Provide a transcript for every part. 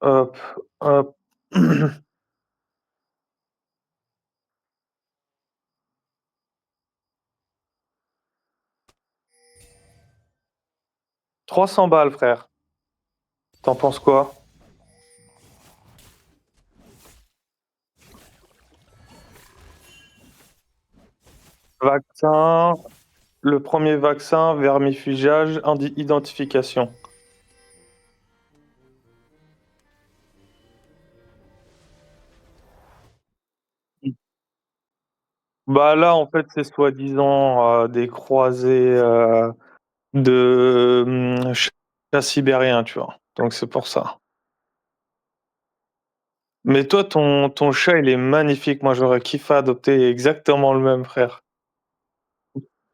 Hop, hop. 300 balles, frère. T'en penses quoi? Vaccin, le premier vaccin, vermifugage, identification. Bah là, en fait, c'est soi-disant des croisés de chats sibériens, tu vois. Donc c'est pour ça. Mais toi, ton chat, il est magnifique. Moi, j'aurais kiffé adopter exactement le même, frère.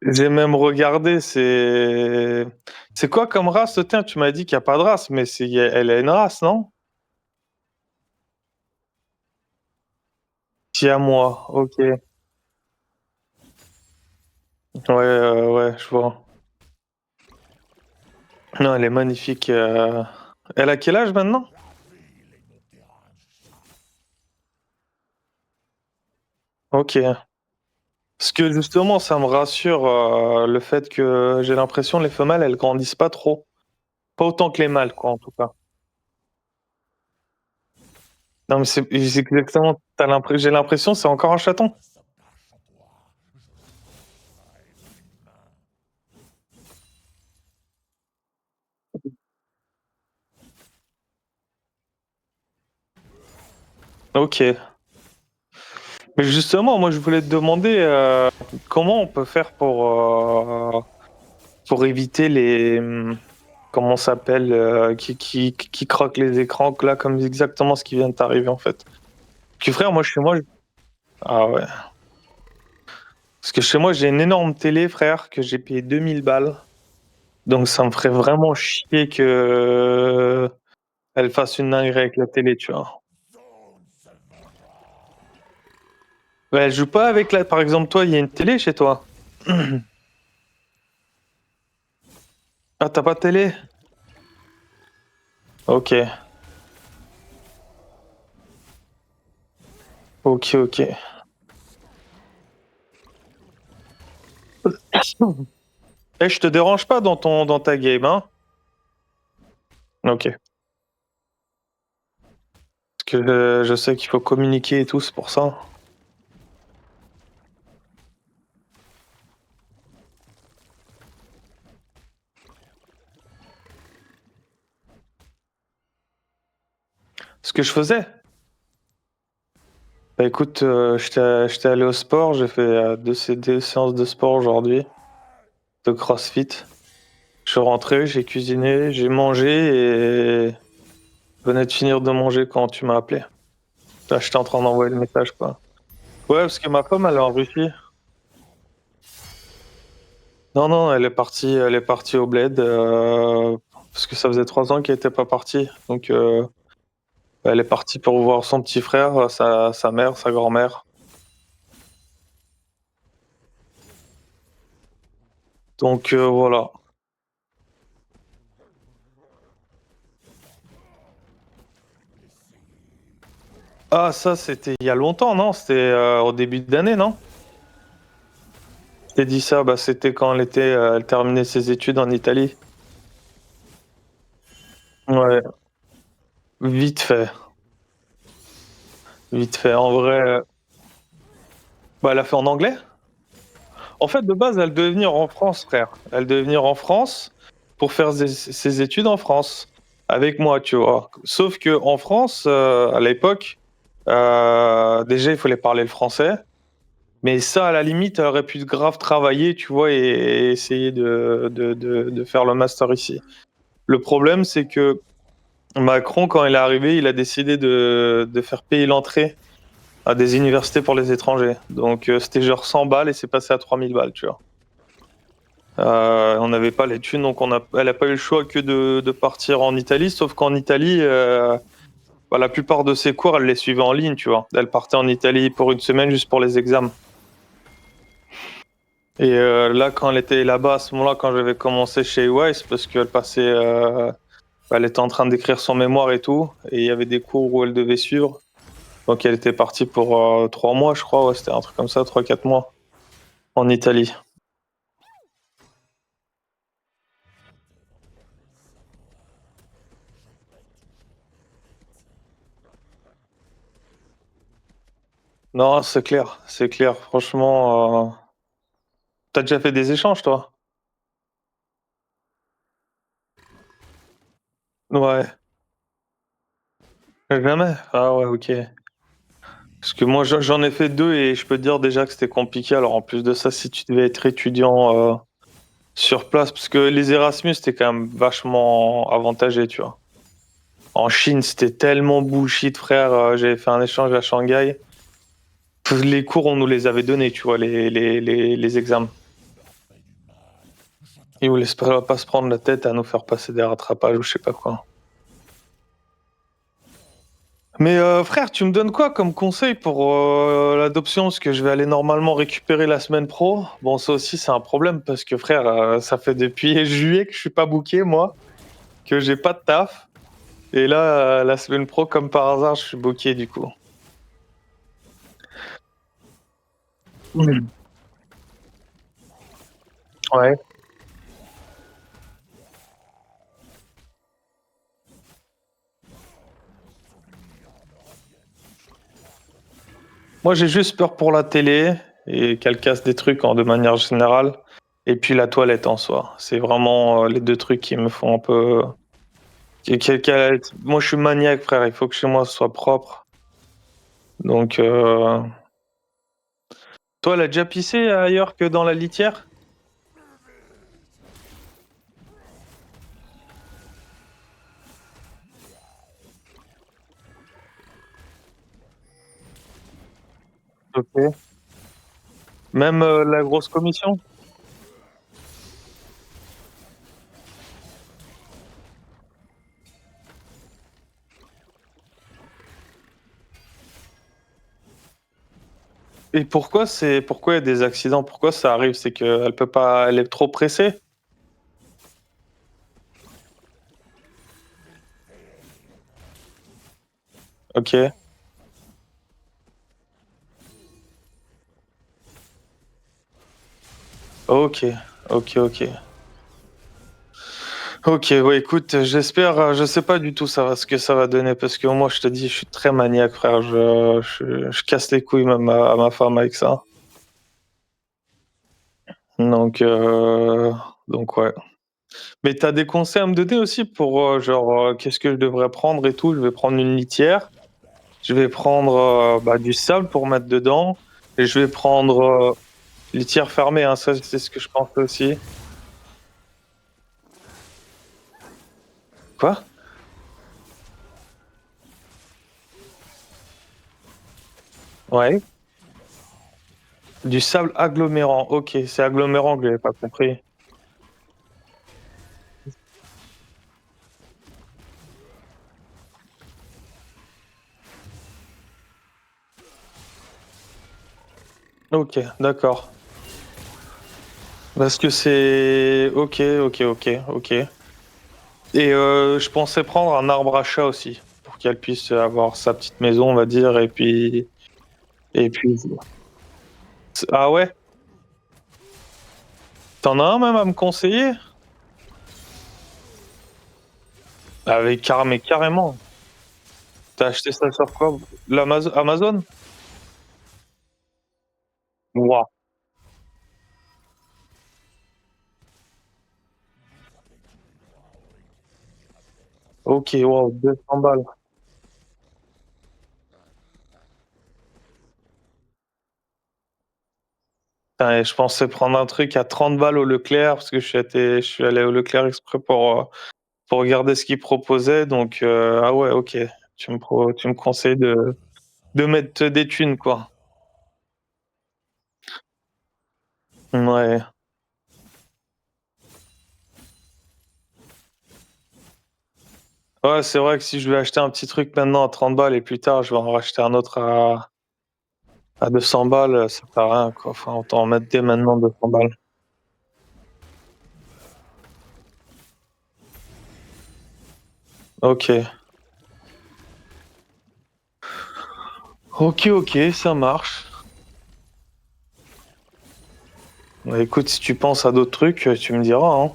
J'ai même regardé, c'est quoi comme race? Tiens, tu m'as dit qu'il y a pas de race, mais elle a une race, non? Moi, ok. Ouais, ouais, je vois. Non, elle est magnifique. Elle a quel âge maintenant? Ok. Parce que justement, ça me rassure le fait que j'ai l'impression que les femelles, elles grandissent pas trop. Pas autant que les mâles, quoi, en tout cas. Non, mais c'est exactement. J'ai l'impression que c'est encore un chaton. Ok. Mais justement, moi, je voulais te demander comment on peut faire pour éviter comment ça s'appelle, qui croquent les écrans, là, comme exactement ce qui vient de t'arriver, en fait. Parce que frère, moi, chez moi, ah ouais. Parce que chez moi, j'ai une énorme télé, frère, que j'ai payé 2000 balles. Donc ça me ferait vraiment chier que elle fasse une dinguerie avec la télé, tu vois. Ouais, elle joue pas avec la. Par exemple, toi, il y a une télé chez toi. Ah, t'as pas de télé? Ok, ok, ok. Eh, je te dérange pas dans ta game, hein? Ok. Parce que je sais qu'il faut communiquer et tout, c'est pour ça. Ce que je faisais. Bah écoute, j'étais allé au sport, j'ai fait deux séances de sport aujourd'hui, de CrossFit. Je suis rentré, j'ai cuisiné, j'ai mangé et je venais de finir de manger quand tu m'as appelé. Là, j'étais en train d'envoyer le message, quoi. Ouais, parce que ma femme, elle est en Russie. Non, non, elle est partie au bled, parce que ça faisait 3 ans qu'elle était pas partie. Donc, elle est partie pour voir son petit frère, sa mère, sa grand-mère. Donc, voilà. Ah, ça, c'était il y a longtemps, non? C'était au début d'année, non? Je t'ai dit ça, bah, c'était quand elle terminait ses études en Italie. Ouais, vite fait, vite fait. En vrai, bah, elle a fait en anglais. En fait, de base, elle devait venir en France, frère. Elle devait venir en France pour faire ses études en France avec moi, tu vois. Sauf que en France, à l'époque, déjà, il fallait parler le français. Mais ça, à la limite, elle aurait pu grave travailler, tu vois, et essayer de faire le master ici. Le problème, c'est que Macron, quand il est arrivé, il a décidé de faire payer l'entrée à des universités pour les étrangers. Donc, c'était genre 100 balles et c'est passé à 3000 balles, tu vois. On n'avait pas les thunes, donc elle n'a pas eu le choix que de partir en Italie, sauf qu'en Italie, bah, la plupart de ses cours, elle les suivait en ligne, tu vois. Elle partait en Italie pour une semaine juste pour les examens. Et là, quand elle était là-bas, à ce moment-là, quand j'avais commencé chez EY, c'est parce qu'elle passait Elle était en train d'écrire son mémoire et tout, et il y avait des cours où elle devait suivre. Donc elle était partie pour 3 mois, je crois, ouais, c'était un truc comme ça, 3, 4 mois, en Italie. Non, c'est clair, franchement. T'as déjà fait des échanges, toi? Ouais, jamais. Ah ouais, ok. Parce que moi, j'en ai fait deux et je peux te dire déjà que c'était compliqué. Alors en plus de ça, si tu devais être étudiant sur place, parce que les Erasmus, c'était quand même vachement avantagé, tu vois. En Chine, c'était tellement bullshit, frère. J'avais fait un échange à Shanghai. Les cours, on nous les avait donnés, tu vois, les examens. Ils voulaient pas se prendre la tête à nous faire passer des rattrapages ou je sais pas quoi. Mais frère, tu me donnes quoi comme conseil pour l'adoption? Parce que je vais aller normalement récupérer la semaine pro. Bon, ça aussi, c'est un problème parce que frère, ça fait depuis juillet que je suis pas booké, moi, que j'ai pas de taf. Et là, la semaine pro, comme par hasard, je suis booké du coup. Mm. Ouais. Moi, j'ai juste peur pour la télé et qu'elle casse des trucs de manière générale. Et puis la toilette en soi. C'est vraiment les deux trucs qui me font un peu. Moi, je suis maniaque, frère. Il faut que chez moi ce soit propre. Donc, toi, elle a déjà pissé ailleurs que dans la litière? Ok. Même la grosse commission? Et pourquoi il y a des accidents? Pourquoi ça arrive? C'est qu'elle peut pas, elle est trop pressée? Ok, ok, ok. Ok, ouais, écoute, j'espère, je sais pas du tout ce que ça va donner parce que moi, je te dis, je suis très maniaque, frère. Je casse les couilles même à ma femme avec ça. Donc, euh, donc ouais. Mais t'as des conseils à me donner aussi pour genre qu'est-ce que je devrais prendre et tout? Je vais prendre une litière, je vais prendre bah, du sable pour mettre dedans et je vais prendre litière fermée, hein, ça c'est ce que je pense aussi. Quoi? Ouais. Du sable agglomérant. Ok, c'est agglomérant que j'avais pas compris. Ok, d'accord. Parce que c'est ok. Et je pensais prendre un arbre à chat aussi pour qu'elle puisse avoir sa petite maison, on va dire, et puis. Ah ouais? T'en as un même à me conseiller? Mais carrément. T'as acheté ça sur quoi? Amazon? Waouh. Ok, waouh, 200 balles. Putain, et je pensais prendre un truc à 30 balles au Leclerc parce que je suis allé au Leclerc exprès pour regarder ce qu'ils proposaient. Donc, ah ouais, ok. Tu me conseilles de mettre des thunes, quoi. Ouais. Ouais, c'est vrai que si je vais acheter un petit truc maintenant à 30 balles et plus tard, je vais en racheter un autre à 200 balles, ça sert à rien, quoi. Enfin, autant en mettre dès maintenant 200 balles. Ok. Ok, ok, ça marche. Bah, écoute, si tu penses à d'autres trucs, tu me diras, hein.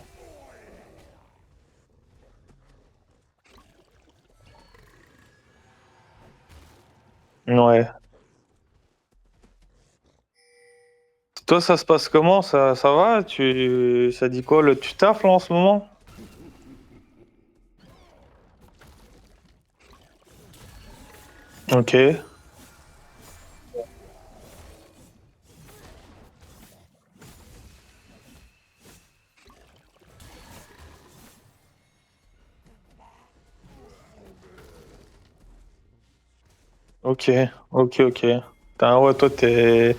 Ouais. Toi, ça se passe comment? Ça va? Ça dit quoi? Tu taffes là en ce moment? Ok. Ok. Ok, ok. Ouais, toi, t'es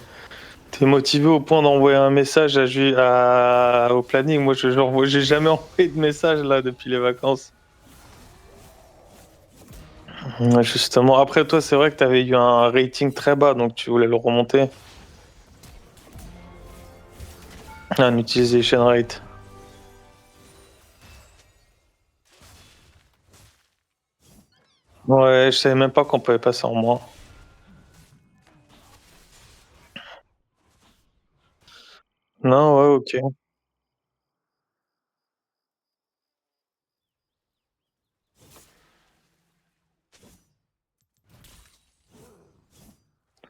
motivé au point d'envoyer un message au planning. Moi, j'ai jamais envoyé de message là depuis les vacances. Ouais, justement. Après, toi, c'est vrai que t'avais eu un rating très bas, donc tu voulais le remonter. Un utilisation rate. Ouais, je savais même pas qu'on pouvait passer en moins. Non, ouais, ok.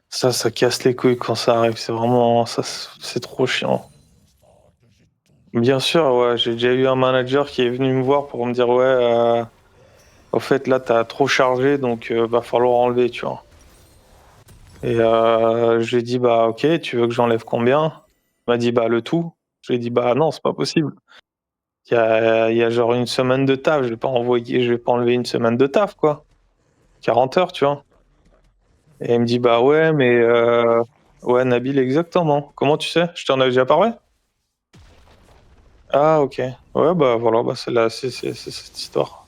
Ça casse les couilles quand ça arrive. C'est vraiment, c'est trop chiant. Bien sûr, ouais, j'ai déjà eu un manager qui est venu me voir pour me dire, ouais, au fait, là, t'as trop chargé, donc va falloir enlever, tu vois. Et je lui ai dit, bah, ok, tu veux que j'enlève combien? Il m'a dit, bah, le tout. Je lui ai dit, bah, non, c'est pas possible. Il y a genre une semaine de taf, je vais pas enlever une semaine de taf, quoi. 40 heures, tu vois. Et il me dit, bah, ouais, mais ouais, Nabil, exactement. Comment tu sais? Je t'en avais déjà parlé? Ah, ok. Ouais, bah, voilà, bah, c'est cette histoire.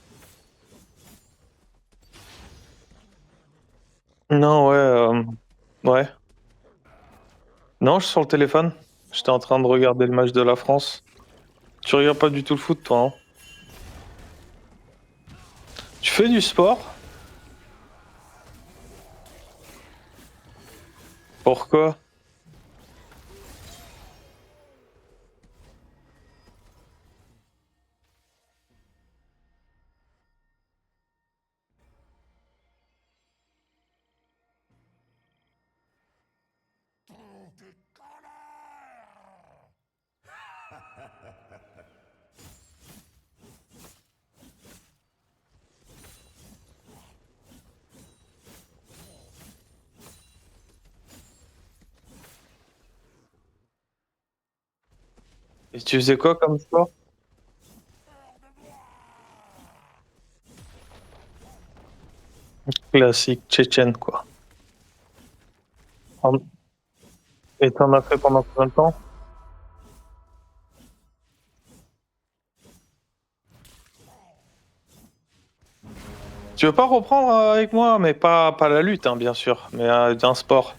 Non, ouais, ouais. Non, je suis sur le téléphone. J'étais en train de regarder le match de la France. Tu regardes pas du tout le foot, toi, hein? Tu fais du sport? Pourquoi? Et tu faisais quoi comme sport? Classique tchétchène, quoi. En- Et t'en as fait pendant combien de temps? Tu veux pas reprendre avec moi, mais pas la lutte, hein, bien sûr, mais d'un sport.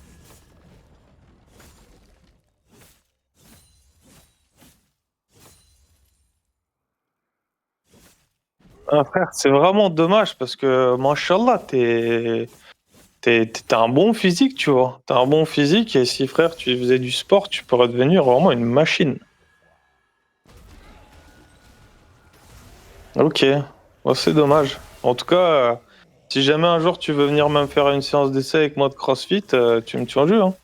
Ah, frère, c'est vraiment dommage parce que, machallah, t'as un bon physique, tu vois. T'as un bon physique et si, frère, tu faisais du sport, tu pourrais devenir vraiment une machine. Ok, bon, c'est dommage. En tout cas, si jamais un jour tu veux venir même faire une séance d'essai avec moi de CrossFit, tu me tiens au jus, hein.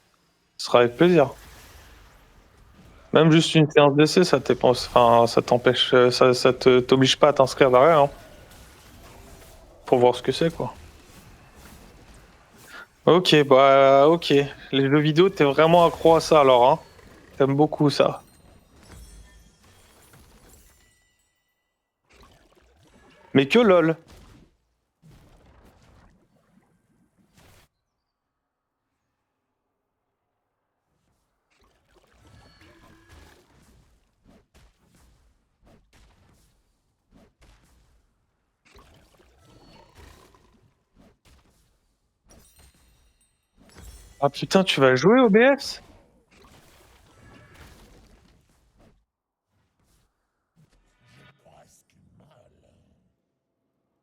Ce sera avec plaisir. Même juste une séance d'essai, enfin, ça t'empêche, t'oblige pas à t'inscrire derrière, hein, pour voir ce que c'est, quoi. Ok, bah, ok. Les jeux vidéo, t'es vraiment accro à ça, alors, hein. T'aimes beaucoup ça. Mais que LOL. Ah putain, tu vas jouer au BF?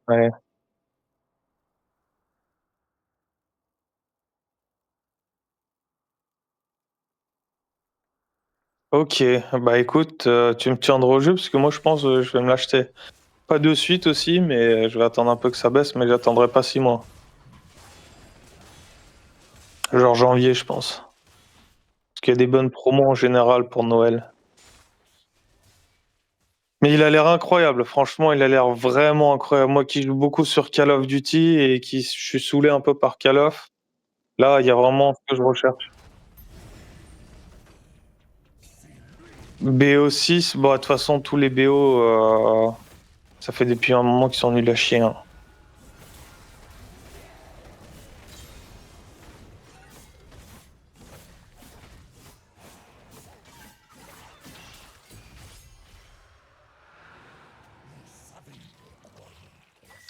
Ouais. OK, bah, écoute, tu me tiendras au jus parce que moi je pense, je vais me l'acheter. Pas de suite aussi, mais je vais attendre un peu que ça baisse, mais j'attendrai pas 6 mois. Genre janvier, je pense. Parce qu'il y a des bonnes promos en général pour Noël. Mais il a l'air incroyable, franchement, il a l'air vraiment incroyable. Moi qui joue beaucoup sur Call of Duty et qui je suis saoulé un peu par Call of, là, il y a vraiment ce que je recherche. BO6, bon, de toute façon, tous les BO, ça fait depuis un moment qu'ils sont nuls à chier, hein.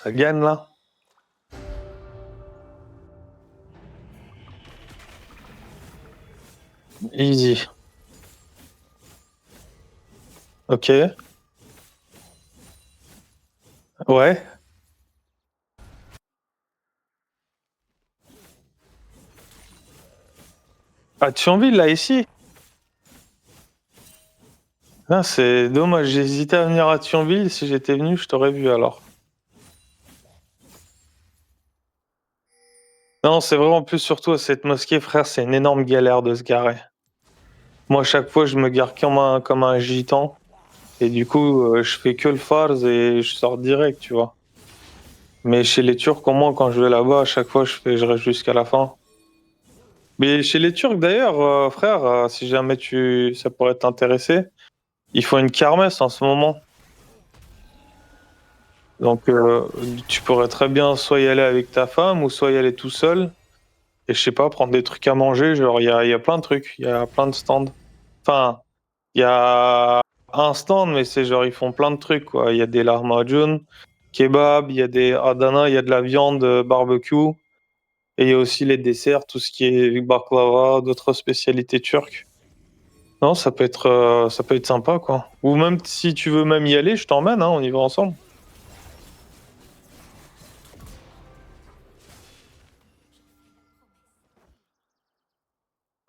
Ça gagne là? Easy. OK. Ouais. À Thionville, là, ici? Ah, c'est dommage, j'ai hésité à venir à Thionville. Si j'étais venu, je t'aurais vu alors. Non, c'est vraiment plus surtout à cette mosquée, frère, c'est une énorme galère de se garer. Moi, à chaque fois, je me gare comme un gitan. Et du coup, je fais que le farz et je sors direct, tu vois. Mais chez les Turcs, au moins, quand je vais là-bas, à chaque fois, je reste jusqu'à la fin. Mais chez les Turcs, d'ailleurs, frère, si jamais ça pourrait t'intéresser, ils font une kermesse en ce moment. Donc, tu pourrais très bien soit y aller avec ta femme ou soit y aller tout seul. Et je sais pas, prendre des trucs à manger. Genre, il y a plein de trucs, il y a plein de stands. Enfin, il y a un stand, mais c'est genre, ils font plein de trucs, quoi. Il y a des lahmacun, kebab, il y a des adana, il y a de la viande barbecue. Et il y a aussi les desserts, tout ce qui est baklava, d'autres spécialités turques. Non, ça peut être sympa, quoi. Ou même si tu veux même y aller, je t'emmène, hein, on y va ensemble.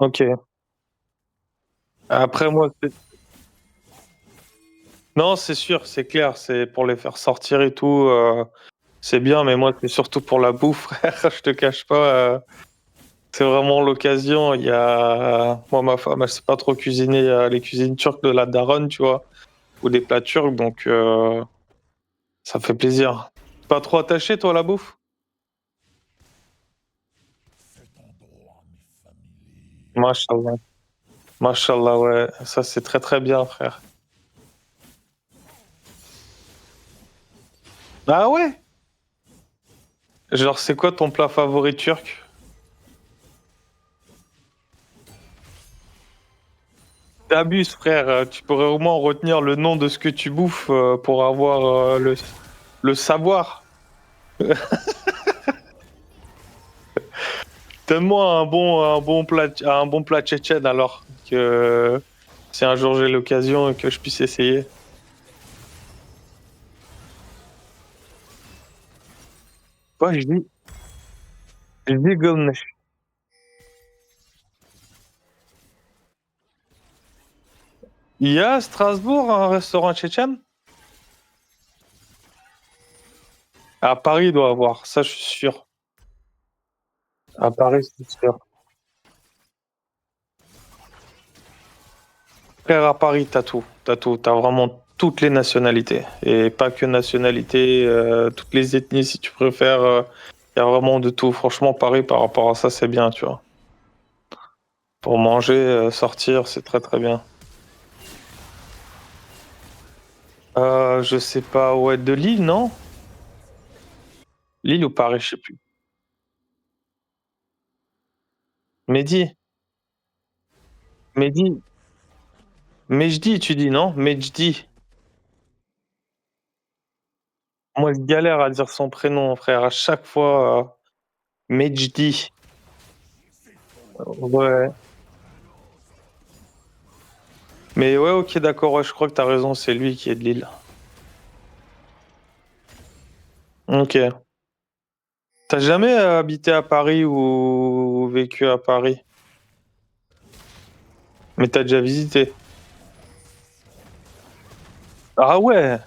OK. Après moi, non, c'est sûr, c'est clair, c'est pour les faire sortir et tout, c'est bien, mais moi, c'est surtout pour la bouffe, frère, je te cache pas, c'est vraiment l'occasion. Il y a moi, ma femme, elle sait pas trop cuisiner, les cuisines turques de la daronne, tu vois? Ou des plats turcs, donc ça fait plaisir. Pas trop attaché, toi, à la bouffe? Mashallah. Mashallah, ouais, ça, c'est très, très bien, frère. Ah ouais? Genre, c'est quoi ton plat favori turc? Tu frère, tu pourrais au moins retenir le nom de ce que tu bouffes, pour avoir, le savoir. Donne-moi un bon plat tchétchène alors, que si un jour j'ai l'occasion que je puisse essayer. Ouais, je dis Gomnesh. Il y a à Strasbourg un restaurant tchétchène? À Paris, il doit avoir, ça je suis sûr. À Paris, c'est sûr. Frère, à Paris, t'as tout. T'as tout. T'as vraiment toutes les nationalités. Et pas que nationalités, toutes les ethnies si tu préfères. Il y a vraiment de tout. Franchement, Paris, par rapport à ça, c'est bien, tu vois. Pour manger, sortir, c'est très très bien. Je sais pas, ouais, de Lille, non? Lille ou Paris, je sais plus. Mehdi, Mehdi, Mejdi, tu dis, non? Mejdi. Moi, je galère à dire son prénom, frère. À chaque fois, Mejdi. Ouais. Mais ouais, OK, d'accord, ouais, je crois que t'as raison, c'est lui qui est de Lille. OK. T'as jamais, habité à Paris ou vécu à Paris? Mais t'as déjà visité? Ah ouais,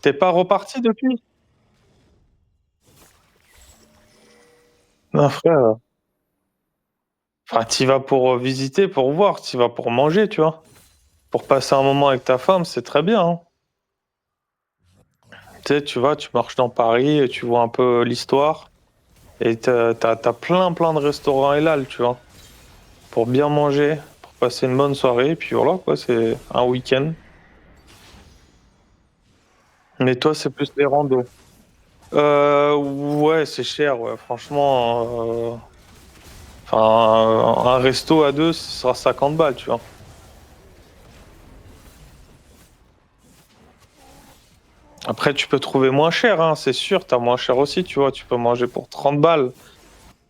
t'es pas reparti depuis? Non frère, enfin tu vas pour, visiter, pour voir, tu vas pour manger, tu vois? Pour passer un moment avec ta femme, c'est très bien, hein. Tu sais, tu vas, tu marches dans Paris et tu vois un peu l'histoire et tu as plein de restaurants halal, tu vois? Pour bien manger, pour passer une bonne soirée et puis voilà quoi, c'est un week-end. Mais toi, c'est plus les randos? Ouais, c'est cher, ouais, franchement, enfin, un resto à 2, ce sera 50 balles, tu vois? Après, tu peux trouver moins cher, hein, c'est sûr, tu as moins cher aussi, tu vois? Tu peux manger pour 30 balles.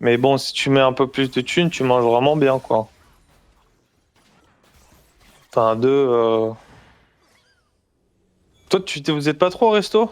Mais bon, si tu mets un peu plus de thunes, tu manges vraiment bien, quoi. Enfin, 2, toi, vous êtes pas trop au resto?